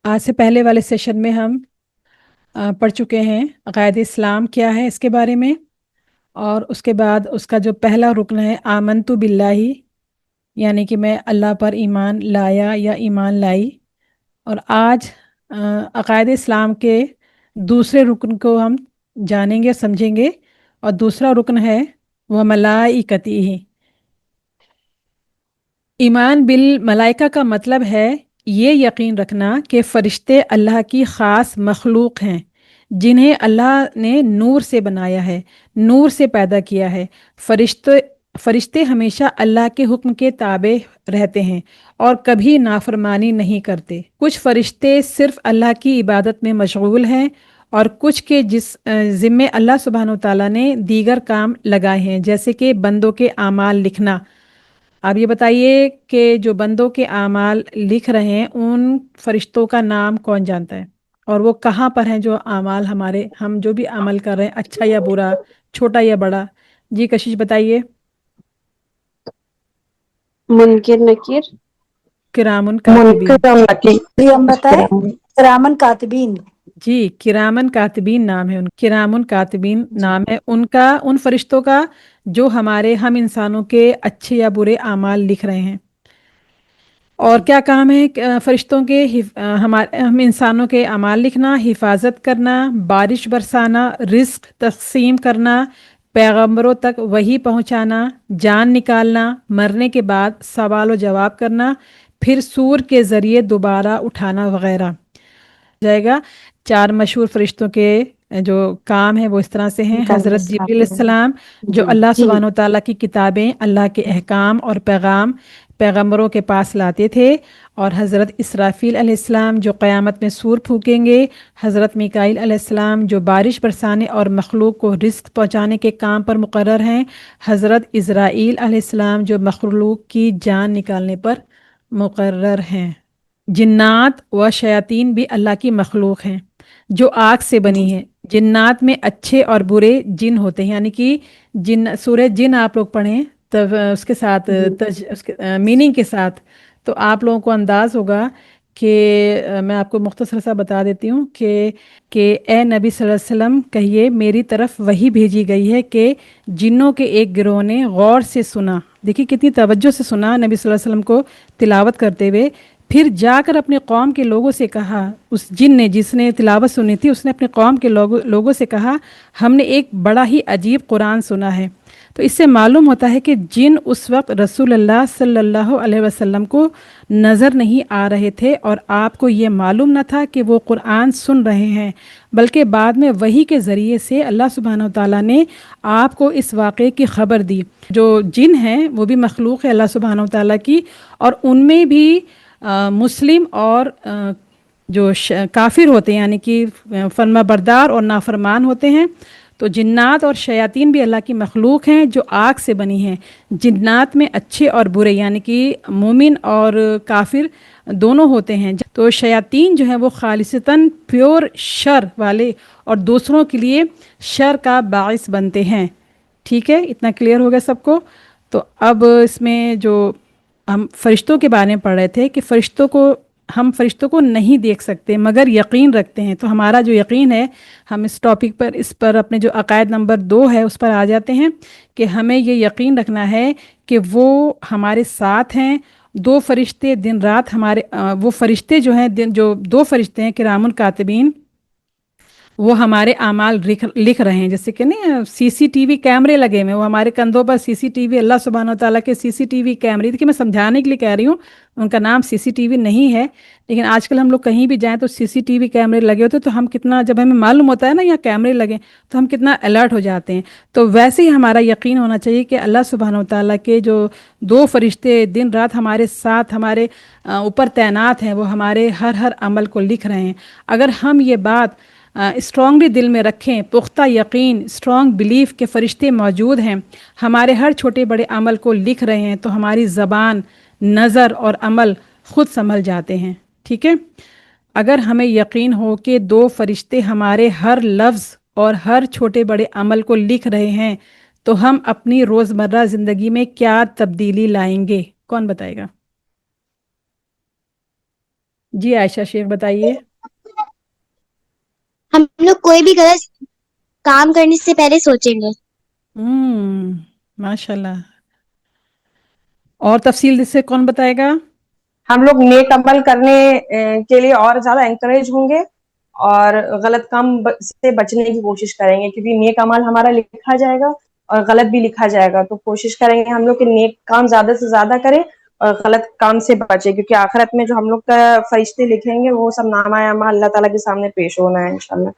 आज से पहले वाले सेशन में हम पढ़ चुके हैं अक़ायद इस्लाम क्या है इसके बारे में। और उसके बाद उसका जो पहला रुकन है आमनतु बिल्लाही, यानी कि मैं अल्लाह पर ईमान लाया या ईमान लाई। और आज अक़ायद इस्लाम के दूसरे रुकन को हम जानेंगे समझेंगे। और दूसरा रुकन है वह मलाइकती। ईमान बिल मलाइका का मतलब है ये यकीन रखना कि फ़रिश्ते अल्लाह की ख़ास मखलूक हैं जिन्हें अल्लाह ने नूर से बनाया है, नूर से पैदा किया है। फ़रिश्ते फ़रिश्ते हमेशा अल्लाह के हुक्म के ताबे रहते हैं और कभी नाफरमानी नहीं करते। कुछ फ़रिश्ते सिर्फ़ अल्लाह की इबादत में मशगूल हैं और कुछ के ज़िम्मे अल्लाह सुब्हानो तआला ने दीगर काम लगाए हैं, जैसे कि बंदों के आमाल लिखना। आप ये बताइए कि जो बंदों के आमाल लिख रहे हैं उन फरिश्तों का नाम कौन जानता है, और वो कहाँ पर हैं जो आमाल हमारे हम जो भी अमल कर रहे हैं, अच्छा या बुरा, छोटा या बड़ा। जी कशिश बताइए। मुनकिर नकीर। किरामुन मुनकिर कातिबीन। और नकीर। जी हम बताएं। किराम। किरामन कातिबीन। जी किरामन कातिबीन नाम है किरामुन कातिबीन जी नाम है उनका, उन फरिश्तों का जो हमारे हम इंसानों के अच्छे या बुरे आमाल लिख रहे हैं। और जी क्या काम है फरिश्तों के? हमारे हम इंसानों के अमाल लिखना, हिफाजत करना, बारिश बरसाना, रिस्क तकसीम करना, पैगंबरों तक वही पहुंचाना, जान निकालना, मरने के बाद सवाल व जवाब करना, फिर सूर के ज़रिए दोबारा उठाना वगैरह जाएगा। चार मशहूर फरिश्तों के जो काम है वो इस तरह से हैं। हज़रत जिब्रील अलैहिस्सलाम जो जी अल्लाह जी सुब्हानो तआला की किताबें, अल्लाह के अहकाम और पैगाम पैगंबरों के पास लाते थे। और हज़रत इसराफील अलैहिस्सलाम जो क़यामत में सूर फूकेंगे। हज़रत मीकाईल अलैहिस्सलाम जो बारिश बरसाने और मखलूक को रिस्क पहुँचाने के काम पर मुकर्रर हैं। हज़रत इज़राईल अलैहिस्सलाम जो मखलूक की जान निकालने पर मुकर्रर हैं। जिन्नात व शयातीन भी अल्लाह की मखलूक हैं जो आग से बनी है। जिन्नात में अच्छे और बुरे जिन होते हैं, यानी कि जिन सूरह जिन आप लोग पढ़ें तब उसके साथ जी उसके मीनिंग के साथ तो आप लोगों को अंदाज होगा कि मैं आपको मुख्तसर सा बता देती हूँ कि ए नबी सल्लल्लाहु अलैहि वसल्लम कहिए मेरी तरफ वही भेजी गई है कि जिन्नों के एक गिरोह ने गौर से सुना। देखिए कितनी तवज्जो से सुना नबी सल्लल्लाहु अलैहि वसल्लम को तिलावत करते हुए। फिर जाकर अपने कौम के लोगों से कहा, उस जिन ने जिसने तिलावत सुनी थी उसने अपने कौम के लोगों से कहा हमने एक बड़ा ही अजीब कुरान सुना है। तो इससे मालूम होता है कि जिन उस वक्त रसूलुल्लाह सल्लल्लाहु अलैहि वसल्लम को नज़र नहीं आ रहे थे और आपको ये मालूम न था कि वो कुरान सुन रहे हैं, बल्कि बाद में वही के ज़रिए से अल्लाह सुब्हानहू तआला ने आपको इस वाक़े की ख़बर दी। जो जिन हैं वो भी मखलूक है अल्लाह सुब्हानहू तआला की, और उनमें भी मुस्लिम और जो काफिर होते हैं, यानी कि फरमा बरदार और नाफरमान होते हैं। तो जिन्नात और शयातीन भी अल्लाह की मखलूक हैं जो आग से बनी हैं। जिन्नात में अच्छे और बुरे, यानी कि मोमिन और काफिर दोनों होते हैं। तो शयातीन जो है वो खालिसतन प्योर शर वाले और दूसरों के लिए शर का बाइस बनते हैं। ठीक है, इतना क्लियर हो गया सबको? तो अब इसमें जो हम फरिश्तों के बारे में पढ़ रहे थे कि हम फरिश्तों को नहीं देख सकते मगर यकीन रखते हैं। तो हमारा जो यकीन है, हम इस टॉपिक पर इस पर अपने जो अकायद नंबर 2 है उस पर आ जाते हैं कि हमें ये यकीन रखना है कि वो हमारे साथ हैं। दो फरिश्ते दिन रात हमारे वो फरिश्ते जो हैं जो दो फरिश्ते हैं किरामुल कातिबीन, वो हमारे आमाल लिख रहे हैं। जैसे कि नहीं सीसीटीवी कैमरे लगे हुए हैं, वो हमारे कंधों पर सीसीटीवी, अल्लाह सुब्हानो तआला के सीसीटीवी कैमरे। देखिए मैं समझाने के लिए कह रही हूँ, उनका नाम सीसीटीवी नहीं है, लेकिन आजकल हम लोग कहीं भी जाएं तो सीसीटीवी कैमरे लगे होते हैं। तो हम कितना, जब हमें मालूम होता है ना यहाँ कैमरे लगे, तो हम कितना अलर्ट हो जाते हैं। तो वैसे ही हमारा यकीन होना चाहिए कि अल्लाह सुब्हानो तआला के जो दो फरिश्ते दिन रात हमारे साथ हमारे ऊपर तैनात हैं, वो हमारे हर हर अमल को लिख रहे हैं। अगर हम ये बात स्ट्रॉन्गली दिल में रखें, पुख्ता यकीन, स्ट्रॉन्ग बिलीफ के फ़रिश्ते मौजूद हैं, हमारे हर छोटे बड़े अमल को लिख रहे हैं, तो हमारी ज़बान, नज़र और अमल खुद संभल जाते हैं। ठीक है, अगर हमें यकीन हो कि दो फरिश्ते हमारे हर लफ्ज़ और हर छोटे बड़े अमल को लिख रहे हैं, तो हम अपनी रोज़मर्रा ज़िंदगी में क्या तब्दीली लाएंगे? कौन बताएगा? جی عائشہ شیخ بتائیے. ہم لوگ کوئی بھی غلط کام کرنے سے پہلے سوچیں گے. ماشاء اللہ. اور تفصیل سے کون بتائے گا؟ ہم لوگ نیک عمل کرنے کے لیے اور زیادہ انکریج ہوں گے اور غلط کام سے بچنے کی کوشش کریں گے، کیونکہ نیک عمل ہمارا لکھا جائے گا اور غلط بھی لکھا جائے گا. تو کوشش کریں گے ہم لوگ کہ نیک کام زیادہ سے زیادہ کریں اور غلط کام سے بچے، کیونکہ آخرت میں جو ہم لوگ کا فرشتے لکھیں گے وہ سب نامہ اعمال اللہ تعالیٰ کے سامنے پیش ہونا ہے انشاءاللہ.